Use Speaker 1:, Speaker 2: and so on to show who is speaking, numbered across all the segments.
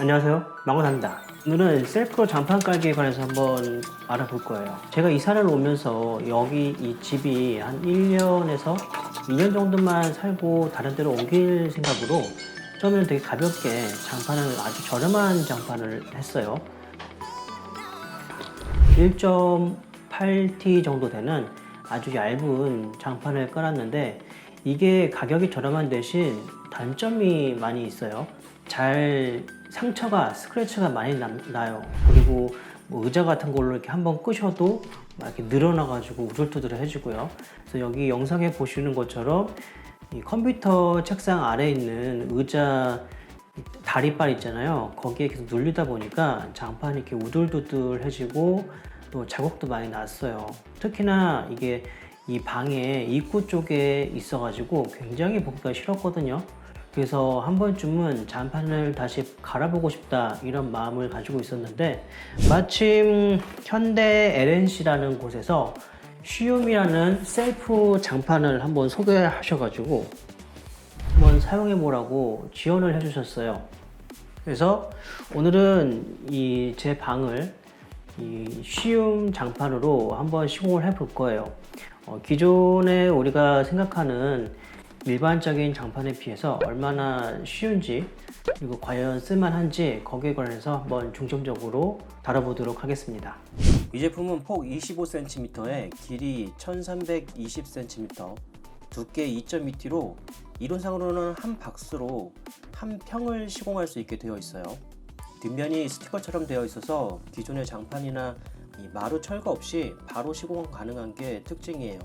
Speaker 1: 안녕하세요, 망고사입니다. 오늘은 셀프로 장판 깔기에 관해서 한번 알아볼 거예요. 제가 이사를 오면서 여기 이 집이 한 1년에서 2년 정도만 살고 다른 데로 옮길 생각으로 처음에는 되게 가볍게 장판을, 아주 저렴한 장판을 했어요. 1.8T 정도 되는 아주 얇은 장판을 깔았는데, 이게 가격이 저렴한 대신 단점이 많이 있어요. 상처가, 스크래치가 많이 나요. 그리고 뭐 의자 같은 걸로 이렇게 한번 끄셔도 막 이렇게 늘어나가지고 우둘투둘해지고요. 그래서 여기 영상에 보시는 것처럼 이 컴퓨터 책상 아래에 있는 의자 다리빨 있잖아요. 거기에 계속 눌리다 보니까 장판이 이렇게 우둘투둘해지고 또 자국도 많이 났어요. 특히나 이게 이 방의 입구 쪽에 있어가지고 굉장히 보기가 싫었거든요. 그래서 한 번쯤은 장판을 다시 갈아보고 싶다, 이런 마음을 가지고 있었는데, 마침 현대 LNC라는 곳에서 쉬움이라는 셀프 장판을 한번 소개하셔가지고 한번 사용해 보라고 지원을 해주셨어요. 그래서 오늘은 이 제 방을 이 쉬움 장판으로 한번 시공을 해 볼 거예요. 기존에 우리가 생각하는 일반적인 장판에 비해서 얼마나 쉬운지, 그리고 과연 쓸만한지, 거기에 관해서 한번 중점적으로 다뤄보도록 하겠습니다. 이 제품은 폭 25cm에 길이 1320cm, 두께 2.2T로 이론상으로는 한 박스로 한 평을 시공할 수 있게 되어 있어요. 뒷면이 스티커처럼 되어 있어서 기존의 장판이나 이 마루 철거 없이 바로 시공 가능한 게 특징이에요.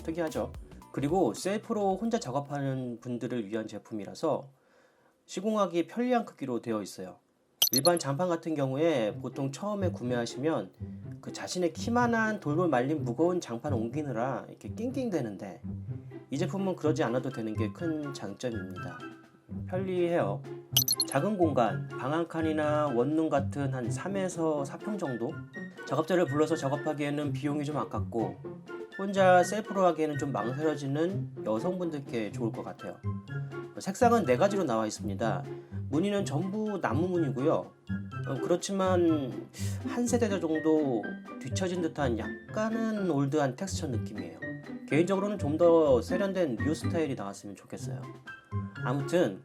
Speaker 1: 특이하죠? 그리고 셀프로 혼자 작업하는 분들을 위한 제품이라서 시공하기 편리한 크기로 되어 있어요. 일반 장판 같은 경우에 보통 처음에 구매하시면 그 자신의 키만한 돌돌 말린 무거운 장판 옮기느라 이렇게 낑낑대는데, 이 제품은 그러지 않아도 되는 게 큰 장점입니다. 편리해요. 작은 공간, 방 한 칸이나 원룸 같은 한 3에서 4평 정도? 작업자를 불러서 작업하기에는 비용이 좀 아깝고, 혼자 셀프로 하기에는 좀 망설여지는 여성분들께 좋을 것 같아요. 색상은 4가지로 나와 있습니다. 무늬는 전부 나무 무늬고요. 그렇지만 한 세대 정도 뒤처진 듯한 약간은 올드한 텍스처 느낌이에요. 개인적으로는 좀 더 세련된 뉴 스타일이 나왔으면 좋겠어요. 아무튼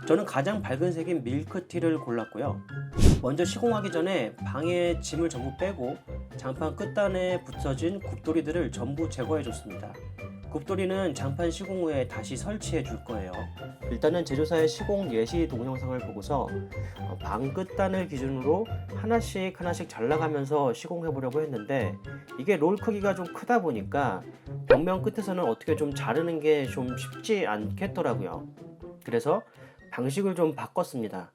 Speaker 1: 저는 가장 밝은 색인 밀크티를 골랐고요. 먼저 시공하기 전에 방에 짐을 전부 빼고 장판 끝단에 붙여진 굽돌이들을 전부 제거해 줬습니다. 굽돌이는 장판 시공 후에 다시 설치해 줄 거예요. 일단은 제조사의 시공 예시 동영상을 보고서 방 끝단을 기준으로 하나씩 잘라가면서 시공해 보려고 했는데, 이게 롤 크기가 좀 크다 보니까 벽면 끝에서는 어떻게 좀 자르는 게 좀 쉽지 않겠더라고요. 그래서 방식을 좀 바꿨습니다.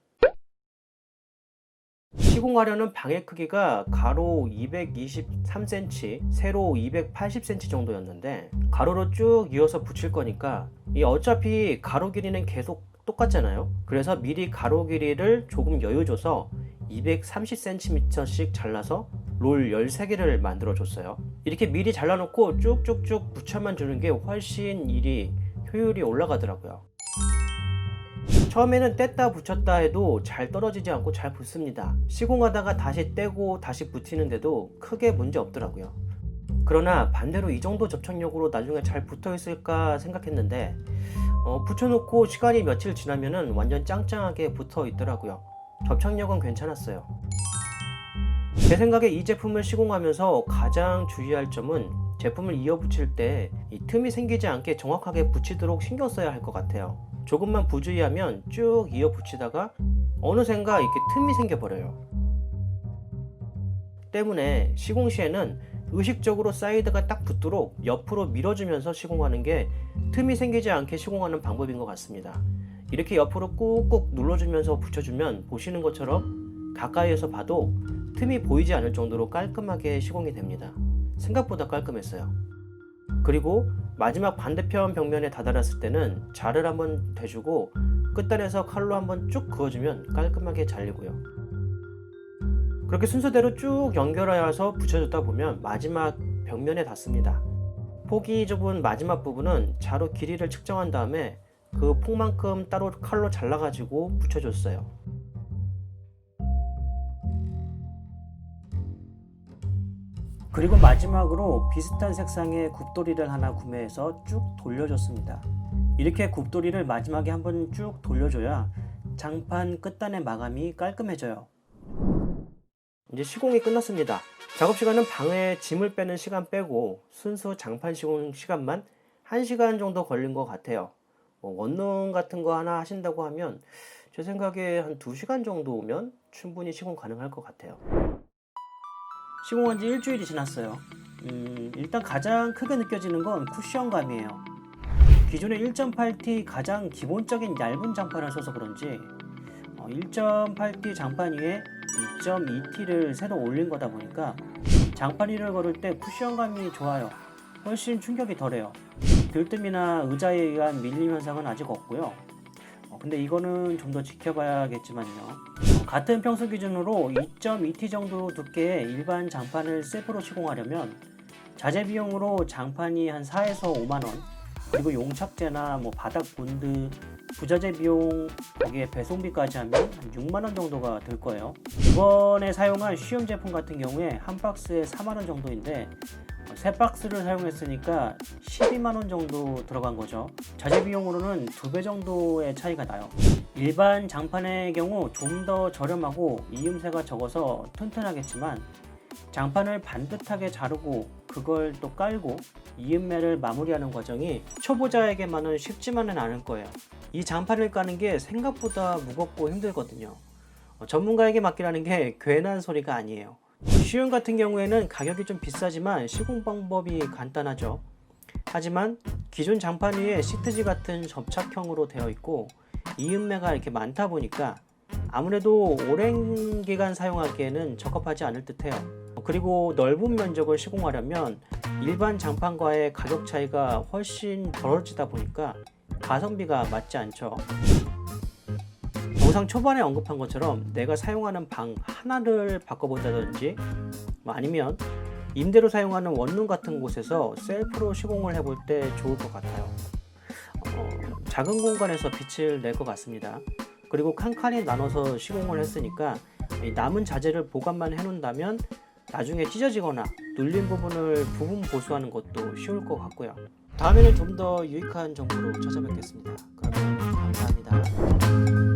Speaker 1: 시공하려는 방의 크기가 가로 223cm, 세로 280cm 정도였는데, 가로로 쭉 이어서 붙일 거니까 어차피 가로 길이는 계속 똑같잖아요. 그래서 미리 가로 길이를 조금 여유 줘서 230cm씩 잘라서 롤 13개를 만들어 줬어요. 이렇게 미리 잘라놓고 쭉쭉쭉 붙여만 주는 게 훨씬 효율이 올라가더라고요. 처음에는 뗐다 붙였다 해도 잘 떨어지지 않고 잘 붙습니다. 시공하다가 다시 떼고 다시 붙이는데도 크게 문제 없더라고요. 그러나 반대로 이 정도 접착력으로 나중에 잘 붙어 있을까 생각했는데, 붙여놓고 시간이 며칠 지나면은 완전 짱짱하게 붙어 있더라고요. 접착력은 괜찮았어요. 제 생각에 이 제품을 시공하면서 가장 주의할 점은 제품을 이어 붙일 때 이 틈이 생기지 않게 정확하게 붙이도록 신경 써야 할 것 같아요. 조금만 부주의하면 쭉 이어 붙이다가 어느샌가 이렇게 틈이 생겨버려요. 때문에 시공 시에는 의식적으로 사이드가 딱 붙도록 옆으로 밀어주면서 시공하는 게 틈이 생기지 않게 시공하는 방법인 것 같습니다. 이렇게 옆으로 꾹꾹 눌러주면서 붙여주면 보시는 것처럼 가까이에서 봐도 틈이 보이지 않을 정도로 깔끔하게 시공이 됩니다. 생각보다 깔끔했어요. 그리고 마지막 반대편 벽면에 다다랐을 때는 자를 한번 대주고 끝단에서 칼로 한번 쭉 그어주면 깔끔하게 잘리고요. 그렇게 순서대로 쭉 연결하여서 붙여줬다 보면 마지막 벽면에 닿습니다. 폭이 좁은 마지막 부분은 자로 길이를 측정한 다음에 그 폭만큼 따로 칼로 잘라가지고 붙여줬어요. 그리고 마지막으로 비슷한 색상의 굽돌이를 하나 구매해서 쭉 돌려줬습니다. 이렇게 굽돌이를 마지막에 한번 쭉 돌려줘야 장판 끝단의 마감이 깔끔해져요. 이제 시공이 끝났습니다. 작업 시간은 방에 짐을 빼는 시간 빼고 순수 장판 시공 시간만 1시간 정도 걸린 것 같아요. 원룸 같은 거 하나 하신다고 하면 제 생각에 한 2시간 정도면 충분히 시공 가능할 것 같아요. 시공한 지 일주일이 지났어요. 일단 가장 크게 느껴지는 건 쿠션감이에요. 기존의 1.8T 가장 기본적인 얇은 장판을 써서 그런지 1.8T 장판 위에 2.2T를 새로 올린 거다 보니까 장판 위를 걸을 때 쿠션감이 좋아요. 훨씬 충격이 덜해요. 들뜸이나 의자에 의한 밀림 현상은 아직 없고요. 근데 이거는 좀 더 지켜봐야겠지만요. 같은 평수 기준으로 2.2T 정도 두께의 일반 장판을 셀프로 시공하려면 자재 비용으로 장판이 한 4에서 5만 원, 그리고 용착제나 바닥 본드, 부자재 비용, 거기에 배송비까지 하면 한 6만 원 정도가 들 거예요. 이번에 사용한 쉬움 제품 같은 경우에 한 박스에 4만 원 정도인데 3박스를 사용했으니까 12만 원 정도 들어간 거죠. 자재 비용으로는 2배 정도의 차이가 나요. 일반 장판의 경우 좀 더 저렴하고 이음새가 적어서 튼튼하겠지만 장판을 반듯하게 자르고 그걸 또 깔고 이음매를 마무리하는 과정이 초보자에게만은 쉽지만은 않을 거예요. 이 장판을 까는 게 생각보다 무겁고 힘들거든요. 전문가에게 맡기라는 게 괜한 소리가 아니에요. 쉬움 같은 경우에는 가격이 좀 비싸지만 시공 방법이 간단하죠. 하지만 기존 장판 위에 시트지 같은 접착형으로 되어 있고 이음매가 이렇게 많다 보니까 아무래도 오랜 기간 사용하기에는 적합하지 않을 듯해요. 그리고 넓은 면적을 시공하려면 일반 장판과의 가격 차이가 훨씬 벌어지다 보니까 가성비가 맞지 않죠. 영상 초반에 언급한 것처럼 내가 사용하는 방 하나를 바꿔본다든지 아니면 임대로 사용하는 원룸 같은 곳에서 셀프로 시공을 해볼 때 좋을 것 같아요. 작은 공간에서 빛을 낼 것 같습니다. 그리고 칸칸이 나눠서 시공을 했으니까 남은 자재를 보관만 해놓는다면 나중에 찢어지거나 눌린 부분을 부분 보수하는 것도 쉬울 것 같고요. 다음에는 좀 더 유익한 정보로 찾아뵙겠습니다. 그러면 감사합니다.